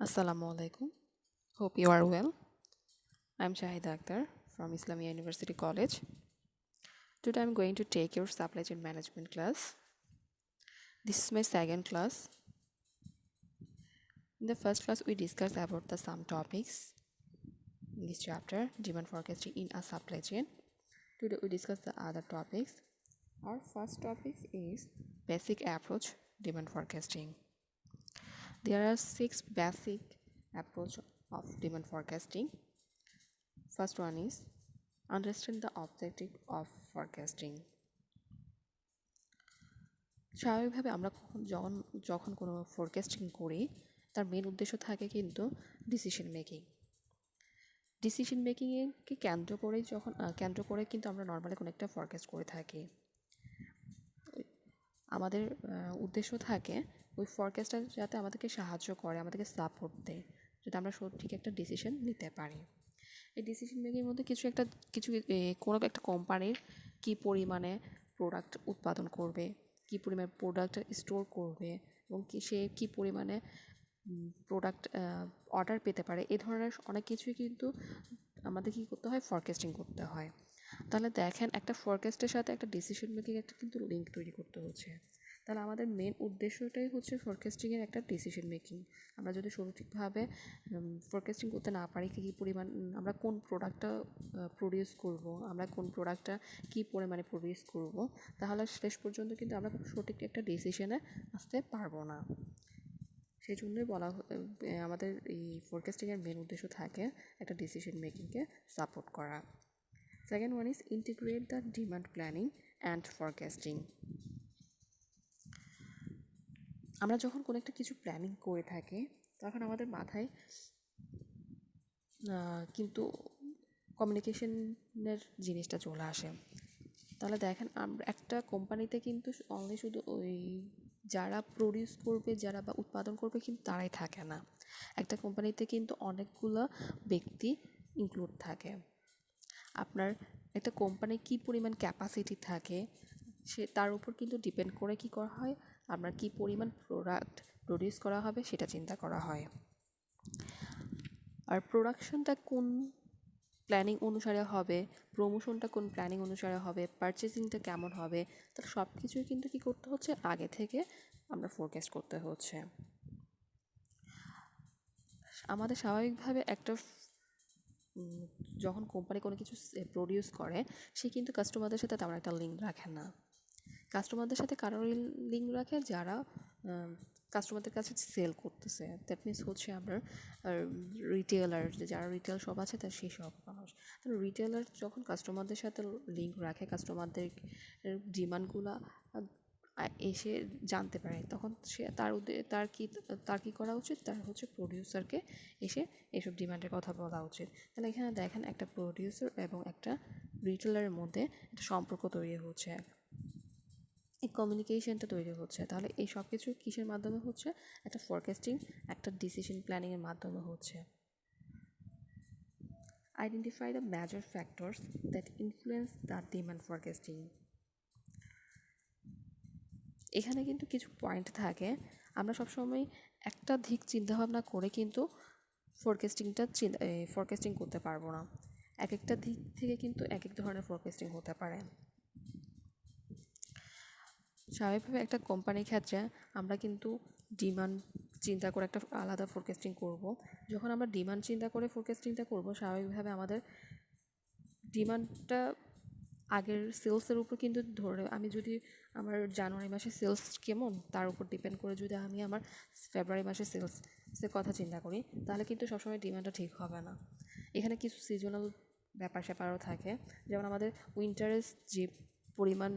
Assalamu alaikum. Hope you are well. I'm Shahida Akhtar from Islamia University College. Today I'm going to take your supply chain management class. This is my second class. In the first class, we discussed about the some topics in this chapter, demand forecasting in a supply chain. Today we discuss the other topics. Our first topic is basic approach demand forecasting. There are 6 basic approach of demand forecasting. First one is understand the objective of forecasting. স্বাভাবিকভাবে আমরা যখন যখন কোনো forecasting করি তার main উদ্দেশ্য থাকে কিন্তু ডিসিশন মেকিংকে কেন্দ্র করে কিন্তু আমরা নর্মালি কোনো একটা ফরকাস্ট করে থাকি। আমাদের উদ্দেশ্য থাকে ওই ফরকাস্টটা যাতে আমাদেরকে সাহায্য করে, আমাদেরকে সাপোর্ট দেয়, যাতে আমরা সঠিক একটা ডিসিশন নিতে পারি। এই ডিসিশন মেকিংয়ের মধ্যে কোনো একটা কোম্পানির কী পরিমাণে প্রোডাক্ট উৎপাদন করবে, কী পরিমাণে প্রোডাক্ট স্টোর করবে এবং সে কী পরিমাণে প্রোডাক্ট অর্ডার পেতে পারে, এ ধরনের অনেক কিছুই কিন্তু আমাদের কী করতে হয়, ফরকাস্টিং করতে হয়। তাহলে দেখেন, একটা ফরকাস্টের সাথে একটা ডিসিশন মেকিং একটা কিন্তু লিঙ্ক তৈরি করতে হচ্ছে। তাহলে আমাদের মেন উদ্দেশ্যটাই হচ্ছে ফরকাস্টিংয়ের একটা ডিসিশন মেকিং। আমরা যদি সঠিকভাবে ফরকাস্টিং করতে না পারি, কী পরিমাণ আমরা কোন প্রোডাক্টটা প্রডিউস করব, আমরা কোন প্রোডাক্টটা কী পরিমাণে প্রডিউস করব, তাহলে শেষ পর্যন্ত কিন্তু আমরা সঠিক একটা ডিসিশনে আসতে পারবো না। সেই জন্যই আমাদের এই ফরকাস্টিংয়ের মেন উদ্দেশ্য থাকে একটা ডিসিশন মেকিংকে সাপোর্ট করা। Second one is integrate the demand planning and forecasting. আমরা যখন কোনো একটা কিছু প্ল্যানিং করে থাকি তখন আমাদের মাথায় কিন্তু কমিউনিকেশনের জিনিসটা চলে আসে। তাহলে দেখেন, আমরা একটা কোম্পানিতে কিন্তু অনলি শুধু ওই যারা প্রডিউস করবে, যারা বা উৎপাদন করবে কিন্তু তারাই থাকে না। একটা কোম্পানিতে কিন্তু অনেকগুলো ব্যক্তি ইনক্লুড থাকে। আপনার একটা কোম্পানির কী পরিমাণ ক্যাপাসিটি থাকে তার উপর কিন্তু ডিপেন্ড করে কী করা হয়, আমরা কী পরিমাণ প্রোডাক্ট প্রডিউস করা হবে সেটা চিন্তা করা হয়। আর প্রোডাকশনটা কোন প্ল্যানিং অনুসারে হবে, প্রমোশনটা কোন প্ল্যানিং অনুসারে হবে, পারচেসিংটা কেমন হবে, তার সব কিছুই কিন্তু কী করতে হচ্ছে, আগে থেকে আমরা ফোরকাস্ট করতে হচ্ছে। আমাদের স্বাভাবিকভাবে যখন কোম্পানি কোনো কিছু প্রডিউস করে, সে কিন্তু কাস্টমারদের সাথে তেমন একটা লিঙ্ক রাখে না। কাস্টমারদের সাথে কারোর লিঙ্ক রাখে যারা কাস্টমারদের কাছে সেল করতেছে। দ্যাট মিনস হচ্ছে আপনার রিটেলার, যারা রিটেল শপ আছে তার সেই সব মানুষ। তো রিটেলার যখন কাস্টমারদের সাথে লিঙ্ক রাখে, কাস্টমারদের ডিমান্ডগুলো এসে জানতে পারে, তখন সে তার কি করা উচিত, তার হচ্ছে প্রডিউসারকে এসে এসব ডিমান্ডের কথা বলা উচিত। তাহলে এখানে দেখেন, একটা প্রডিউসার এবং একটা রিটেলারের মধ্যে একটা সম্পর্ক তৈরি হচ্ছে, এই কমিউনিকেশনটা তৈরি হচ্ছে। তাহলে এই সব কিছু কিসের মাধ্যমে হচ্ছে, একটা ফরকাস্টিং, একটা ডিসিশন প্ল্যানিংয়ের মাধ্যমে হচ্ছে। Identify the major factors that influence the demand forecasting. এখানে কিন্তু কিছু পয়েন্ট থাকে। আমরা সবসময় একটা দিক চিন্তাভাবনা করে কিন্তু ফরকাস্টিং করতে পারবো না। এক একটা দিক থেকে কিন্তু এক এক ধরনের ফরকাস্টিং হতে পারে। স্বাভাবিকভাবে একটা কোম্পানির ক্ষেত্রে আমরা কিন্তু ডিমান্ড চিন্তা করে একটা আলাদা ফোরকাস্টিং করব। যখন আমরা ডিমান্ড চিন্তা করে ফোরকাস্টিংটা করব, স্বাভাবিকভাবে আমাদের ডিমান্ডটা আগের সেলসের উপর কিন্তু আমি যদি আমার জানুয়ারি মাসে সেলস কেমন তার উপর ডিপেন্ড করে যদি আমি আমার ফেব্রুয়ারি মাসে সেলসের কথা চিন্তা করি, তাহলে কিন্তু সবসময় ডিমান্ডটা ঠিক হবে না। এখানে কিছু সিজনাল ব্যাপার স্যাপারও থাকে। যেমন আমাদের উইন্টারের যে পরিমাণ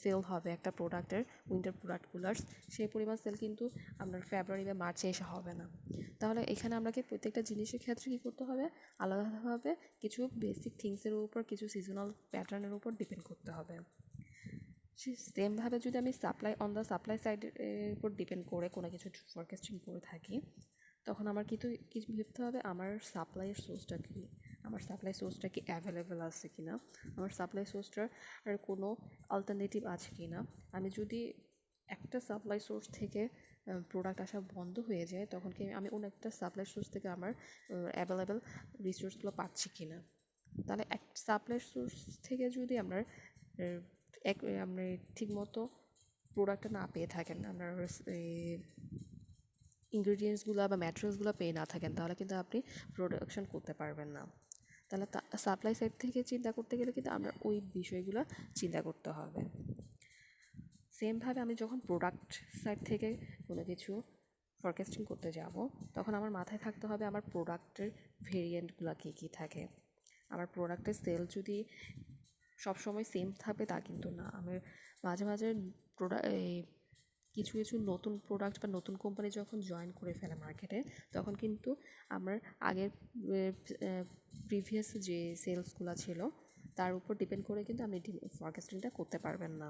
সেল হবে একটা প্রোডাক্টের, উইন্টার প্রোডাক্টগুলার সেই পরিমাণ সেল কিন্তু আপনার ফেব্রুয়ারি বা মার্চে এসে হবে না। তাহলে এখানে আপনাকে প্রত্যেকটা জিনিসের ক্ষেত্রে কী করতে হবে, আলাদাভাবে কিছু বেসিক থিংসের উপর, কিছু সিজনাল প্যাটার্নের উপর ডিপেন্ড করতে হবে। সেমভাবে যদি আমি সাপ্লাই সাইডের উপর ডিপেন্ড করে কোনো কিছু ফরকাস্টিং করে থাকি, তখন আমার কিছু ভাবতে হবে, আমার সাপ্লাইয়ের সোর্সটা কী, আমার সাপ্লাই সোর্সটা কি অ্যাভেলেবেল আছে কি না, আমার সাপ্লাই সোর্সটার কোনো অল্টারনেটিভ আছে কি না। আমি যদি একটা সাপ্লাই সোর্স থেকে প্রোডাক্ট আসা বন্ধ হয়ে যায়, তখন কি আমি অন্য একটা সাপ্লাই সোর্স থেকে আমার অ্যাভেলেবেল রিসোর্সগুলো পাচ্ছি কি না। তাহলে এক সাপ্লাই সোর্স থেকে যদি আপনার আপনি ঠিকমতো প্রোডাক্টটা না পেয়ে থাকেন, আপনার ইনগ্রিডিয়েন্টসগুলো বা ম্যাটেরিয়ালসগুলো পেয়ে না থাকেন, তাহলে কিন্তু আপনি প্রোডাকশন করতে পারবেন না। তাহলে সাপ্লাই সাইড থেকে চিন্তা করতে গেলে কিন্তু আমরা ওই বিষয়গুলো চিন্তা করতে হবে। সেমভাবে আমি যখন প্রোডাক্ট সাইড থেকে কোনো কিছু ফরকাস্টিং করতে যাব, তখন আমার মাথায় থাকতে হবে আমার প্রোডাক্টের ভেরিয়েন্টগুলো কী কী থাকে। আমার প্রোডাক্টের সেল যদি সবসময় সেম থাকবে তা কিন্তু না। আমি মাঝে মাঝে কিছু কিছু নতুন প্রোডাক্ট বা নতুন কোম্পানি যখন জয়েন করে ফেলে মার্কেটে, তখন কিন্তু আমার আগের প্রিভিয়াস যে সেলসগুলো ছিল তার উপর ডিপেন্ড করে কিন্তু আপনি ফরকাস্টিংটা করতে পারবেন না।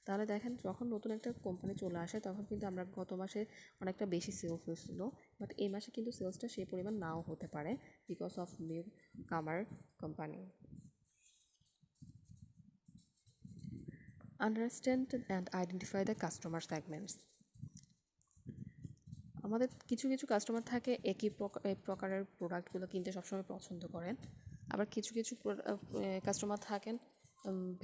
তাহলে দেখেন, যখন নতুন একটা কোম্পানি চলে আসে তখন কিন্তু আমরা গত মাসে অনেকটা বেশি সেলস হয়েছিল, বাট এই মাসে কিন্তু সেলসটা সেই পরিমাণ নাও হতে পারে বিকজ অফ নিউ কামার company. Understand and identify the customer segments. আমাদের কিছু কিছু কাস্টমার থাকে একই প্রকারের প্রোডাক্টগুলো কিনতে সবসময় পছন্দ করেন, আবার কিছু কিছু কাস্টমার থাকেন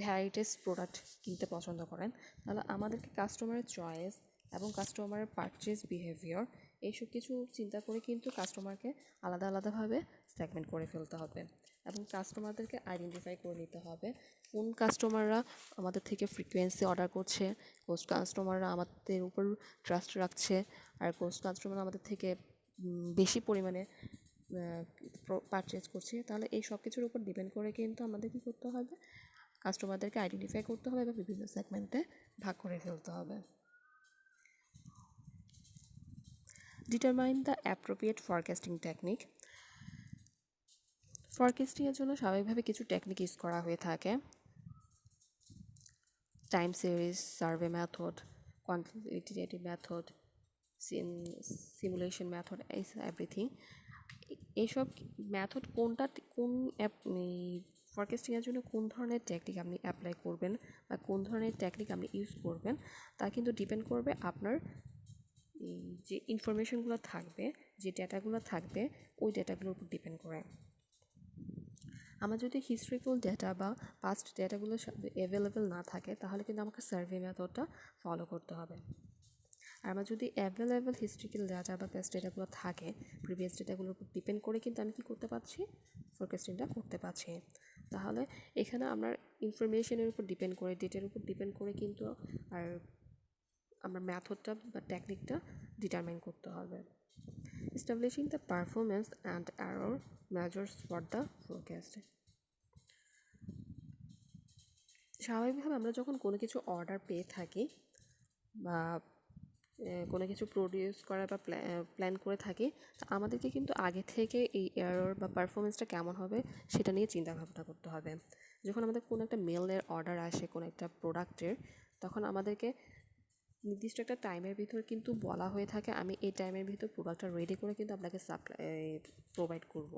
ভ্যারাইটিস প্রোডাক্ট কিনতে পছন্দ করেন। তাহলে আমাদেরকে কাস্টমারের চয়েস এবং কাস্টমারের পারচেজ বিহেভিয়ার এইসব কিছু চিন্তা করে কিন্তু কাস্টমারকে আলাদা আলাদাভাবে সেগমেন্ট করে ফেলতে হবে এবং কাস্টমারদেরকে আইডেন্টিফাই করে নিতে হবে কোন কাস্টমাররা আমাদের থেকে ফ্রিকোয়েন্সি অর্ডার করছে, কোন কাস্টমাররা আমাদের উপর ট্রাস্ট রাখছে, আর কোন কাস্টমার আমাদের থেকে বেশি পরিমাণে পারচেজ করছে। তাহলে এই সব কিছুর উপর ডিপেন্ড করে কিন্তু আমাদের কী করতে হবে, কাস্টমারদেরকে আইডেন্টিফাই করতে হবে এবং বিভিন্ন সেগমেন্টে ভাগ করে ফেলতে হবে। Determine the appropriate forecasting technique. ফরকাস্টিংয়ের জন্য স্বাভাবিকভাবে কিছু টেকনিক ইউজ করা হয়ে থাকে। Time series, survey method, quantitative method, simulation method, everything. এইসব মেথড কোন ফরকাস্টিংয়ের জন্য কোন ধরনের টেকনিক আপনি অ্যাপ্লাই করবেন বা কোন ধরনের টেকনিক আপনি ইউজ করবেন তা কিন্তু ডিপেন্ড করবে আপনার যে ইনফরমেশনগুলো থাকবে, যে ডেটাগুলো থাকবে ওই ডেটাগুলোর উপর ডিপেন্ড করে। আমার যদি হিস্ট্রিক্যাল ডেটা বা পাস্ট ডেটাগুলো অ্যাভেলেবেল না থাকে, তাহলে কিন্তু আমাকে সার্ভে মেথডটা ফলো করতে হবে। আর আমার যদি অ্যাভেলেবেল হিস্ট্রিক্যাল ডেটা বা পাস্ট ডেটাগুলো থাকে, প্রিভিয়াস ডেটাগুলোর উপর ডিপেন্ড করে কিন্তু আমি কী করতে পারছি, ফরকাস্টিংটা করতে পারছি। তাহলে এখানে আমার ইনফরমেশনের উপর ডিপেন্ড করে, ডেটার উপর ডিপেন্ড করে কিন্তু আর আমার মেথডটা বা টেকনিকটা ডিটারমাইন করতে হবে। Establishing the performance and error measures for the forecast. স্বাভাবিকভাবে আমরা যখন কোনো কিছু অর্ডার পেয়ে থাকি বা কোনো কিছু প্রডিউস করা বা প্ল্যান করে থাকি, আমাদেরকে কিন্তু আগে থেকে এই এরর বা পারফরমেন্সটা কেমন হবে সেটা নিয়ে চিন্তা ভাবনা করতে হবে। যখন আমাদের কোনো একটা মেলের অর্ডার আসে কোনো একটা প্রোডাক্টের, তখন আমাদেরকে নির্দিষ্ট একটা টাইমের ভিতর কিন্তু বলা হয়ে থাকে আমি এই টাইমের ভিতর প্রোডাক্টটা রেডি করে কিন্তু আপনাকে প্রোভাইড করব।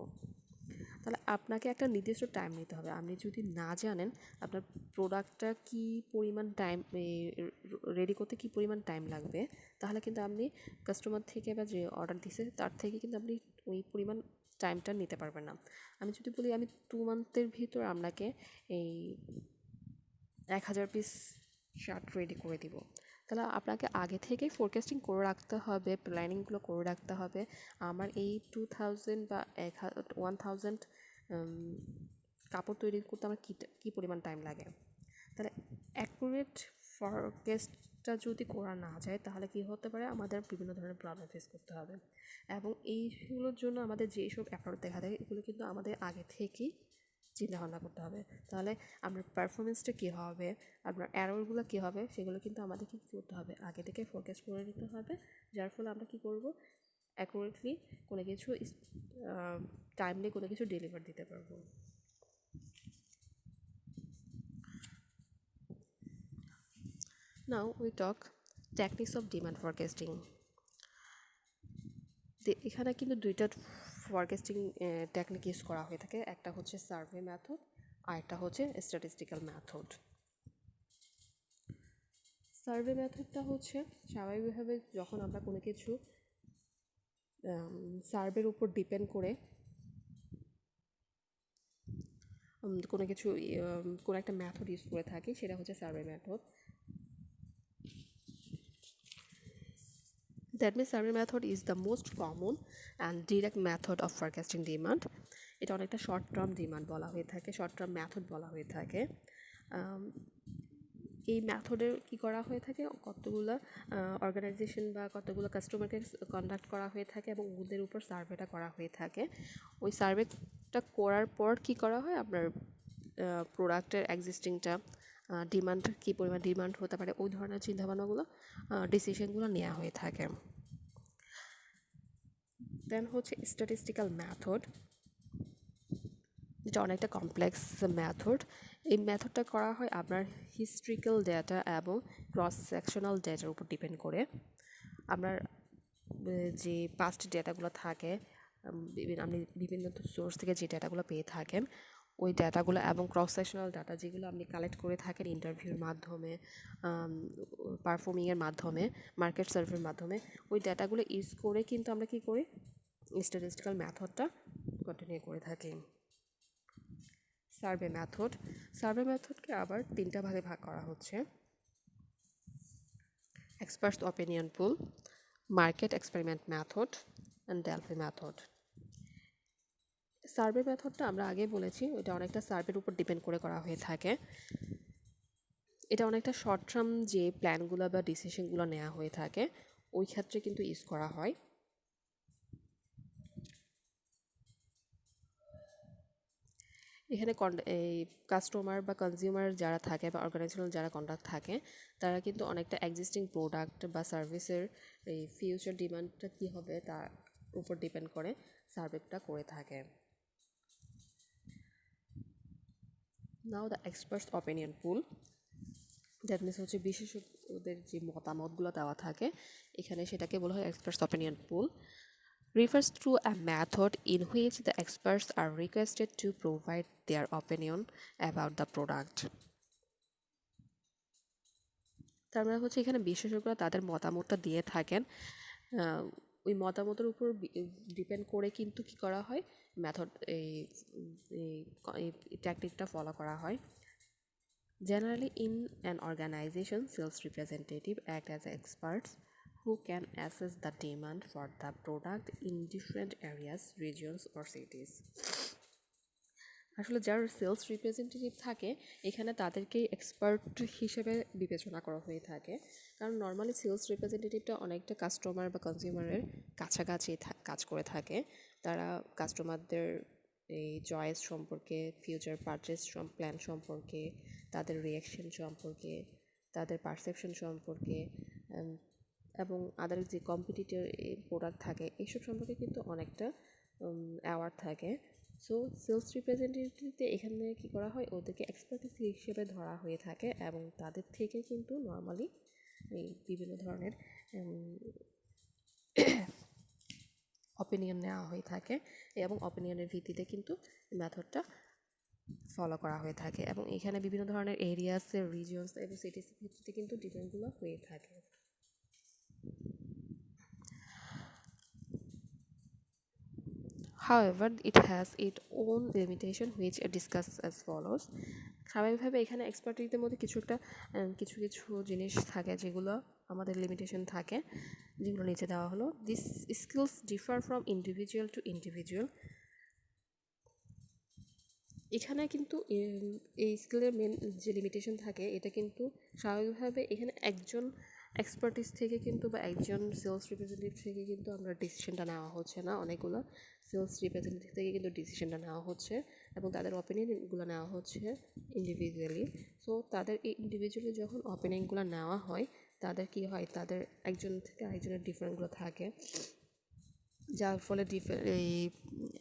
তাহলে আপনাকে একটা নির্দিষ্ট টাইম নিতে হবে। আপনি যদি না জানেন আপনার প্রোডাক্টটা কী পরিমাণ টাইম রেডি করতে কী পরিমাণ টাইম লাগবে, তাহলে কিন্তু আপনি কাস্টমার থেকে বা যে অর্ডার দিছে তার থেকে কিন্তু আপনি ওই পরিমাণ টাইমটা নিতে পারবেন না। আমি যদি বলি আমি 2 মান্থের ভিতর আপনাকে এই 1000 পিস শার্ট রেডি করে দিব, তাহলে আপনাকে আগে থেকেই ফোরকাস্টিং করে রাখতে হবে, প্ল্যানিংগুলো করে রাখতে হবে আমার এই 2000 বা 1000 কাপড় তৈরি করতে আমার কী পরিমাণ টাইম লাগে। তাহলে অ্যাকুরেট ফরকাস্টটা যদি করা না যায়, তাহলে কি হতে পারে, আমাদের বিভিন্ন ধরনের প্রবলেম ফেস করতে হবে এবং এইগুলোর জন্য আমাদের যেসব এফর্ট দেখা দেয় এগুলো কিন্তু আমাদের আগে থেকেই চিন্তাভাবনা করতে হবে। তাহলে আপনার পারফরমেন্সটা কী হবে, আপনার এররগুলো কী হবে, সেগুলো কিন্তু আমাদেরকে কী করতে হবে, আগে থেকে ফোরকাস্ট করে নিতে হবে। যার ফলে আমরা কী করব, অ্যাকুরেটলি কোনো কিছু টাইমলি কোনো কিছু ডেলিভার দিতে পারবো। Now we talk techniques of demand forecasting. এখানে কিন্তু দুইটা ফরকাস্টিং টেকনিক ইউজ করা হয়ে থাকে, একটা হচ্ছে সার্ভে মেথড আর একটা হচ্ছে স্ট্যাটিস্টিক্যাল মেথড। সার্ভে মেথডটা হচ্ছে স্বাভাবিকভাবে যখন আমরা কোনো কিছু সার্ভের উপর ডিপেন্ড করে কোনো কিছু কোনো একটা মেথড ইউজ করে থাকি, সেটা হচ্ছে survey method. That means survey method is the most common and direct method of forecasting demand. এটা অনেকটা শর্ট টার্ম ডিমান্ড বলা হয়ে থাকে, শর্ট টার্ম মেথড বলা হয়ে থাকে। এই মেথডের কি করা হয়ে থাকে, কতগুলো অর্গানাইজেশন বা কতগুলো কাস্টমারকে কন্ডাক্ট করা হয়ে থাকে এবং ওদের উপর সার্ভেটা করা হয়ে থাকে। ওই সার্ভেটা করার পর কি করা হয়, আপনার প্রোডাক্টের এক্সিস্টিংটা ডিমান্ড কী পরিমাণ ডিমান্ড হতে পারে ওই ধরনের চিন্তাভাবনাগুলো ডিসিশনগুলো নেওয়া হয়ে থাকে। দেন হচ্ছে স্ট্যাটিস্টিক্যাল মেথড, যেটা অনেকটা কমপ্লেক্স মেথড। এই মেথডটা করা হয় আপনার হিস্ট্রিক্যাল ডেটা এবং ক্রস সেকশনাল ডেটার উপর ডিপেন্ড করে। আপনার যে পাস্ট ডেটাগুলো থাকে, আপনি বিভিন্ন সোর্স থেকে যে ডেটাগুলো পেয়ে থাকেন, ওই ডেটাগুলো এবং ক্রস সেকশনাল ডাটা যেগুলো আপনি কালেক্ট করে থাকেন ইন্টারভিউর মাধ্যমে, পারফর্মিংয়ের মাধ্যমে, মার্কেট সার্ভের মাধ্যমে, ওই ডেটাগুলো ইউজ করে কিন্তু আমরা কী করি, স্ট্যাটিস্টিক্যাল মেথডটা কন্টিনিউ করে থাকি। সার্ভে মেথড, সার্ভে মেথডকে আবার তিনটা ভাগে ভাগ করা হচ্ছে: experts opinion poll, market experiment method and Delphi method. Survey মেথডটা আমরা আগে বলেছি, এটা অনেকটা সার্ভের উপর ডিপেন্ড করে করা হয়ে থাকে। এটা অনেকটা শর্ট টার্ম যে প্ল্যানগুলো বা ডিসিশনগুলো নেওয়া হয়ে থাকে ওই ক্ষেত্রে কিন্তু ইউজ করা হয়। এখানে এই কাস্টমার বা কনজিউমার যারা থাকে বা অর্গানাইজেশনাল যারা কন্ডাক্ট থাকে, তারা কিন্তু অনেকটা এক্সিস্টিং প্রোডাক্ট বা সার্ভিসের এই ফিউচার ডিমান্ডটা কী হবে তার উপর ডিপেন্ড করে সার্ভেটা করে থাকে। Now the experts opinion poll, that means হচ্ছে বিশেষজ্ঞদের যে মতামতগুলো দেওয়া থাকে, এখানে সেটাকে বলা হয় experts opinion pool. Refers to a method in which the experts are requested to provide their opinion about the product. তার মানে হচ্ছে এখানে বিশেষজ্ঞরা তাদের মতামতটা দিয়ে থাকেন, ওই মতামতের উপর ডিপেন্ড করে কিন্তু কি করা হয়, মেথড এই ট্যাকটিকটা ফলো করা হয়। Generally in an organization, sales representative act as experts who can assess the demand for the product in different areas, regions or cities. আসলে যারা সেলস রিপ্রেজেন্টেটিভ থাকে এখানে তাদেরকেই এক্সপার্ট হিসেবে বিবেচনা করা হয়ে থাকে, কারণ নর্মালি সেলস রিপ্রেজেন্টেটিভটা অনেকটা কাস্টমার বা কনজিউমারের কাছাকাছি কাজ করে থাকে। তারা কাস্টমারদের এই চয়েস সম্পর্কে, ফিউচার পারচেস প্ল্যান সম্পর্কে, তাদের রিয়াকশন সম্পর্কে, তাদের পারসেপশন সম্পর্কে এবং আদার যে কম্পিটিটর প্রোডাক্ট থাকে এইসব সম্পর্কে কিন্তু অনেকটা অ্যাওয়ার্ড থাকে। সো সেলস রিপ্রেজেন্টেটিভতে এখানে কী করা হয়, ওদেরকে এক্সপার্ট হিসেবে ধরা হয়ে থাকে এবং তাদের থেকে কিন্তু নর্মালি এই বিভিন্ন ধরনের অপিনিয়ন নেওয়া হয়ে থাকে এবং অপিনিয়নের ভিত্তিতে কিন্তু মেথডটা ফলো করা হয়ে থাকে এবং এখানে বিভিন্ন ধরনের এরিয়াসের, রিজিয়নস এবং সিটিস ভিত্তিতে কিন্তু ডিপেন্ডগুলো হয়ে থাকে। However, it has its own limitation which are discussed as follows. স্বাভাবিকভাবে এখানে এক্সপার্টিদের মধ্যে কিছু কিছু জিনিস থাকে যেগুলো আমাদের লিমিটেশন থাকে, যেগুলো নিচে দেওয়া হলো। This skills differ from individual two individual. এখানে কিন্তু এই স্কিলের মেন যে লিমিটেশন থাকে এটা কিন্তু স্বাভাবিকভাবে এখানে একজন এক্সপার্টিস থেকে কিন্তু বা একজন সেলস রিপ্রেজেন্টেটিভ থেকে কিন্তু আমরা ডিসিশনটা নেওয়া হচ্ছে না, অনেকগুলো সেলস রিপ্রেজেন্টেটিভ থেকে কিন্তু ডিসিশনটা নেওয়া হচ্ছে এবং তাদের অপিনিয়নগুলো নেওয়া হচ্ছে ইন্ডিভিজুয়ালি। সো তাদের এই ইন্ডিভিজুয়ালি যখন অপিনিয়নগুলো নেওয়া হয়, তাদের কি হয়, তাদের একজন থেকে আরেকজনের ডিফারেন্টগুলো থাকে, যার ফলে এই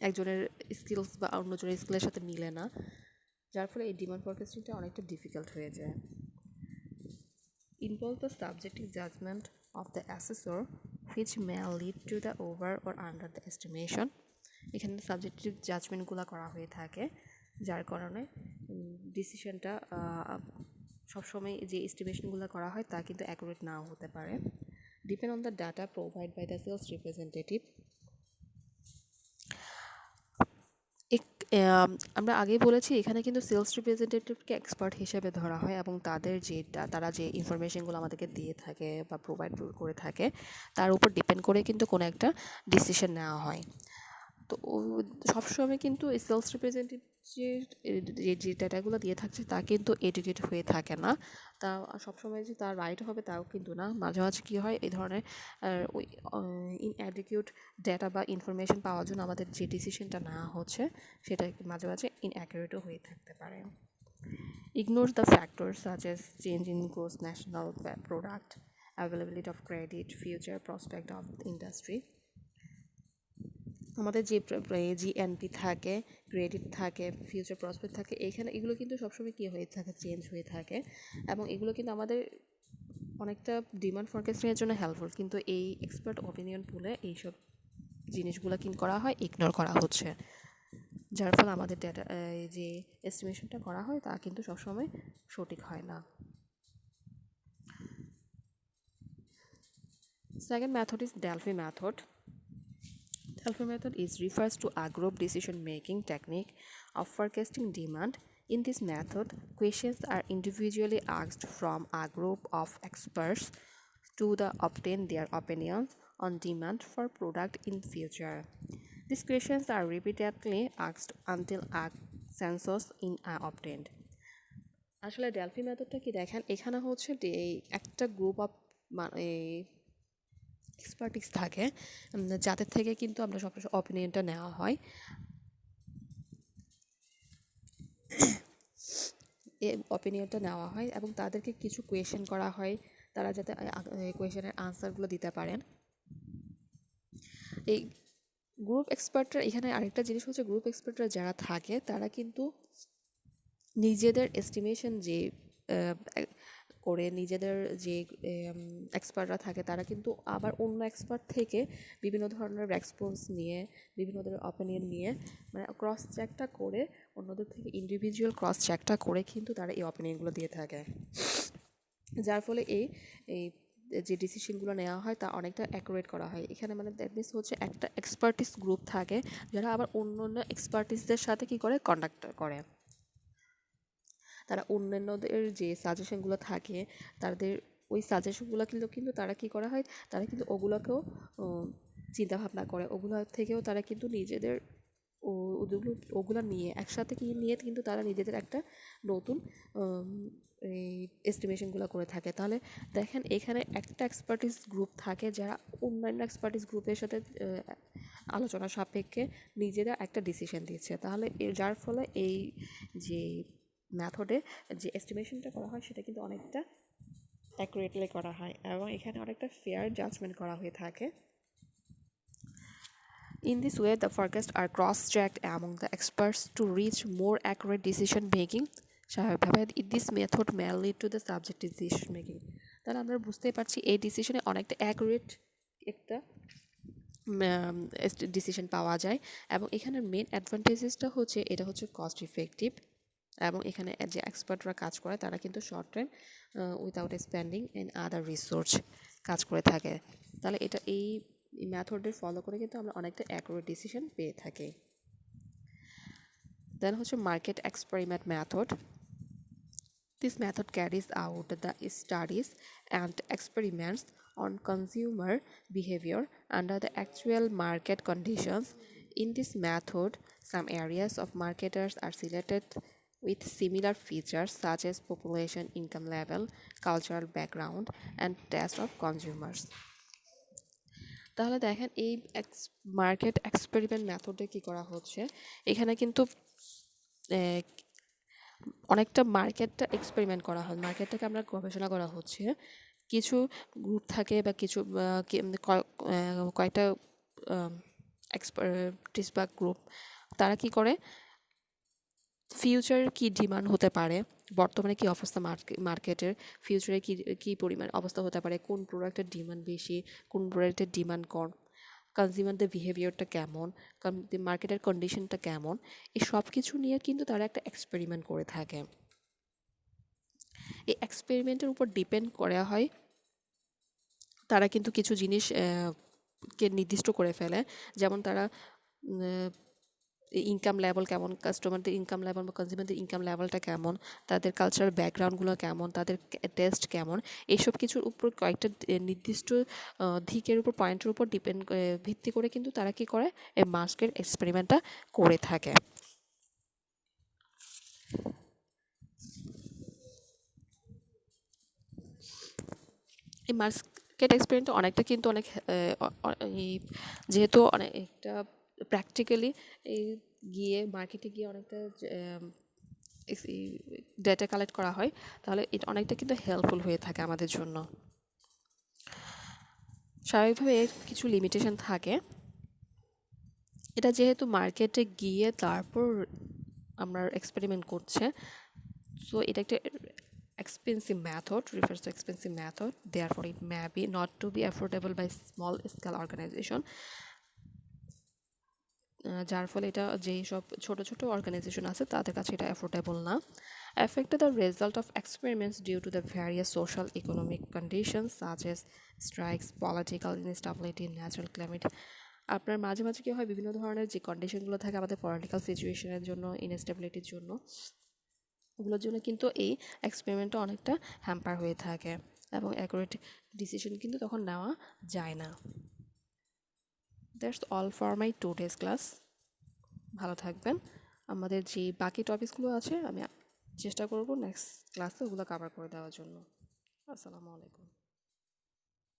একজনের স্কিলস বা অন্যজনের স্কিলের সাথে মিলে না, যার ফলে এই ডিমান্ড ফরকাস্টিংটা অনেকটা ডিফিকাল্ট হয়ে যায়। Involve the subjective judgment of the assessor which may lead to the over or under the estimation. এখানে সাবজেক্টিভ জাজমেন্টগুলো করা হয়ে থাকে যার কারণে ডিসিশনটা সবসময় যে এস্টিমেশনগুলো করা হয় তা কিন্তু অ্যাকুরেট নাও হতে পারে। Depend on the data provide by the sales representative. আমরা আগেই বলেছি এখানে কিন্তু সেলস রিপ্রেজেন্টেটিভকে এক্সপার্ট হিসেবে ধরা হয় এবং তাদের তারা যে ইনফরমেশনগুলো আমাদেরকে দিয়ে থাকে বা প্রোভাইড করে থাকে তার উপর ডিপেন্ড করে কিন্তু কোনো একটা ডিসিশন নেওয়া হয়। তো সবসময় কিন্তু এই সেলস রিপ্রেজেন্টেটিভ যে ডাটাগুলো দিয়ে থাকছে তা কিন্তু এডুকেট হয়ে থাকে না, তা সবসময় যে তার রাইট হবে তাও কিন্তু না। মাঝে মাঝে কী হয়, এই ধরনের ওই ইনঅ্যাডিকুয়েট ডাটা বা ইনফরমেশন পাওয়ার জন্য আমাদের যে ডিসিশনটা নেওয়া হচ্ছে সেটা মাঝে মাঝে ইনঅ্যাকুরেটও হয়ে থাকতে পারে। Ignores the factors such as change in gross national product, availability of credit, future prospect of the industry. আমাদের যে জিএনপি থাকে, ক্রেডিট থাকে, ফিউচার প্রসপেক্ট থাকে, এগুলো কিন্তু সবসময় কী হয়ে থাকে, চেঞ্জ হয়ে থাকে এবং এগুলো কিন্তু আমাদের অনেকটা ডিমান্ড ফরকাস্টিংয়ের জন্য হেল্পফুল। কিন্তু এই এক্সপার্ট অপিনিয়ন পুলে এইসব জিনিসগুলো কিন্তু করা হয়, ইগনোর করা হচ্ছে, যার ফলে আমাদের ডেটা যে এস্টিমেশনটা করা হয় তা কিন্তু সবসময় সঠিক হয় না। Second method is Delphi method. Delphi method refers to a group decision-making technique of forecasting demand. In this method, questions are individually asked from a group of experts to obtain their opinions on demand for product in future. These questions are repeatedly asked until a consensus is obtained. আসলে Delphi মেথডটা কি দেখেন, এখানে হচ্ছে একটা group of expertise থাকে যাদের থেকে কিন্তু আমরা সবসময় অপিনিয়নটা নেওয়া হয়। অপিনিয়নটা নেওয়া হয় এবং তাদেরকে কিছু কোয়েশ্চেন করা হয়, তারা যাতে কোয়েশ্চেনের আনসারগুলো দিতে পারেন। এই গ্রুপ এক্সপার্টরা, এখানে আরেকটা জিনিস হচ্ছে, গ্রুপ এক্সপার্টরা যারা থাকে তারা কিন্তু নিজেদের এস্টিমেশন যে করে, নিজেদের যে এক্সপার্টরা থাকে তারা কিন্তু আবার অন্য এক্সপার্ট থেকে বিভিন্ন ধরনের রেসপন্স নিয়ে, বিভিন্ন ধরনের অপিনিয়ন নিয়ে, মানে ক্রস চেকটা করে, অন্যদের থেকে ইন্ডিভিজুয়াল ক্রস চেকটা করে কিন্তু তারা এই অপিনিয়নগুলো দিয়ে থাকে, যার ফলে এই যে ডিসিশনগুলো নেওয়া হয় তা অনেকটা অ্যাকুরেট করা হয়। এখানে মানে দ্যাট মিনস হচ্ছে একটা এক্সপার্টিস গ্রুপ থাকে যারা আবার অন্য অন্য এক্সপার্টিসদের সাথে কী করে, কন্ডাক্ট করে। তারা অন্যান্যদের যে সাজেশনগুলো থাকে তাদের ওই সাজেশনগুলো কিন্তু তারা কী করা হয়, তারা কিন্তু ওগুলোকেও চিন্তাভাবনা করে, ওগুলো থেকেও তারা কিন্তু নিজেদের ওগুলো নিয়ে একসাথে নিয়ে কিন্তু তারা নিজেদের একটা নতুন এই এস্টিমেশনগুলো করে থাকে। তাহলে দেখেন এখানে একটা এক্সপার্টিস গ্রুপ থাকে যারা অন্যান্য এক্সপার্টিস গ্রুপের সাথে আলোচনা সাপেক্ষে নিজেরা একটা ডিসিশন দিচ্ছে। তাহলে যার ফলে এই যে মেথডে যে এস্টিমেশনটা করা হয় সেটা কিন্তু অনেকটা অ্যাকুরেটলি করা হয় এবং এখানে অনেকটা ফেয়ার জাজমেন্ট করা হয়ে থাকে। In this way, the forecasts are cross-checked among the experts to reach more accurate decision making. স্বাভাবিকভাবে this method may lead to the subjective decision making. তাহলে আমরা বুঝতেই পারছি এই ডিসিশনে অনেকটা অ্যাকুরেট একটা ডিসিশন পাওয়া যায় এবং এখানের মেন অ্যাডভান্টেজেসটা হচ্ছে এটা হচ্ছে কস্ট ইফেক্টিভ এবং এখানে যে এক্সপার্টরা কাজ করে তারা কিন্তু short time without spending and other resource কাজ করে থাকে। তাহলে এটা এই মেথডের ফলো করে কিন্তু আমরা অনেকটা অ্যাকুরেট ডিসিশন পেয়ে থাকি। দেন হচ্ছে market experiment method. This method carries out the studies and experiments on consumer behavior under the actual market conditions. In this method, some areas of marketers are selected with similar features such as population, income level, cultural background, and taste of consumers. তাহলে দেখেন এই market experiment মেথডে কী করা হচ্ছে, এখানে কিন্তু অনেকটা মার্কেটটা এক্সপেরিমেন্ট করা হয়, মার্কেটটাকে আমরা গবেষণা করা হচ্ছে। কিছু গ্রুপ থাকে বা কিছু কয়েকটা এক্সপার্টিস বা গ্রুপ, তারা কি করে, ফিউচার কি ডিমান্ড হতে পারে, বর্তমানে কি অবস্থা মার্কেটের, ফিউচারে কি পরিমাণ অবস্থা হতে পারে, কোন প্রোডাক্টের ডিমান্ড বেশি, কোন প্রোডাক্টের ডিমান্ড কম, কনজিউমারদের বিহেভিয়ারটা কেমন, মার্কেটের কন্ডিশনটা কেমন, এই সব কিছু নিয়ে কিন্তু তারা একটা এক্সপেরিমেন্ট করে থাকে। এই এক্সপেরিমেন্টের উপর ডিপেন্ড করা হয়, তারা কিন্তু কিছু জিনিস কে নির্দিষ্ট করে ফেলে। যেমন তারা ইনকাম লেভেল কেমন, কাস্টমারদের ইনকাম লেভেল বা কনজিউমারদের ইনকাম লেভেলটা কেমন, তাদের কালচারাল ব্যাকগ্রাউন্ডগুলো কেমন, তাদের টেস্ট কেমন, এইসব কিছুর উপর কয়েকটা নির্দিষ্ট দিকের উপর, পয়েন্টের উপর ভিত্তি করে কিন্তু তারা কি করে, এই মাস্কের এক্সপেরিমেন্টটা করে থাকে। এই মার্কেট এক্সপেরিমেন্ট অনেকটা কিন্তু অনেক যেহেতু অনেক একটা প্র্যাকটিক্যালি গিয়ে মার্কেটে গিয়ে অনেকটা ডেটা কালেক্ট করা হয়, তাহলে এটা অনেকটা কিন্তু হেল্পফুল হয়ে থাকে আমাদের জন্য। স্বাভাবিকভাবে এর কিছু লিমিটেশন থাকে। এটা যেহেতু মার্কেটে গিয়ে তারপর আমরা এক্সপেরিমেন্ট করছে, সো এটা একটা expensive method, refers to expensive method, therefore it may be not to be affordable by small scale organization, যার ফলে এটা যেই সব ছোট ছোট অর্গানাইজেশন আছে তাদের কাছে এটা অ্যাফোর্ডেবল না। Affected the result of experiments due to the various social economic conditions such as strikes, political instability, natural climate. আপনার মাঝে মাঝে কি হয়, বিভিন্ন ধরনের যে কন্ডিশনগুলো থাকে আমাদের পলিটিক্যাল সিচুয়েশনের জন্য, ইনস্টেবিলিটির জন্য, ওগুলোর জন্য কিন্তু এই এক্সপেরিমেন্টটা অনেকটা হ্যাম্পার হয়ে থাকে এবং অ্যাকুরেট ডিসিশন কিন্তু তখন নেওয়া যায় না। That's all for my today's class. ভালো থাকবেন। আমাদের যে বাকি টপিকসগুলো আছে আমি চেষ্টা করব নেক্সট ক্লাসে ওগুলো কভার করে দেওয়ার জন্য। আসসালামু আলাইকুম।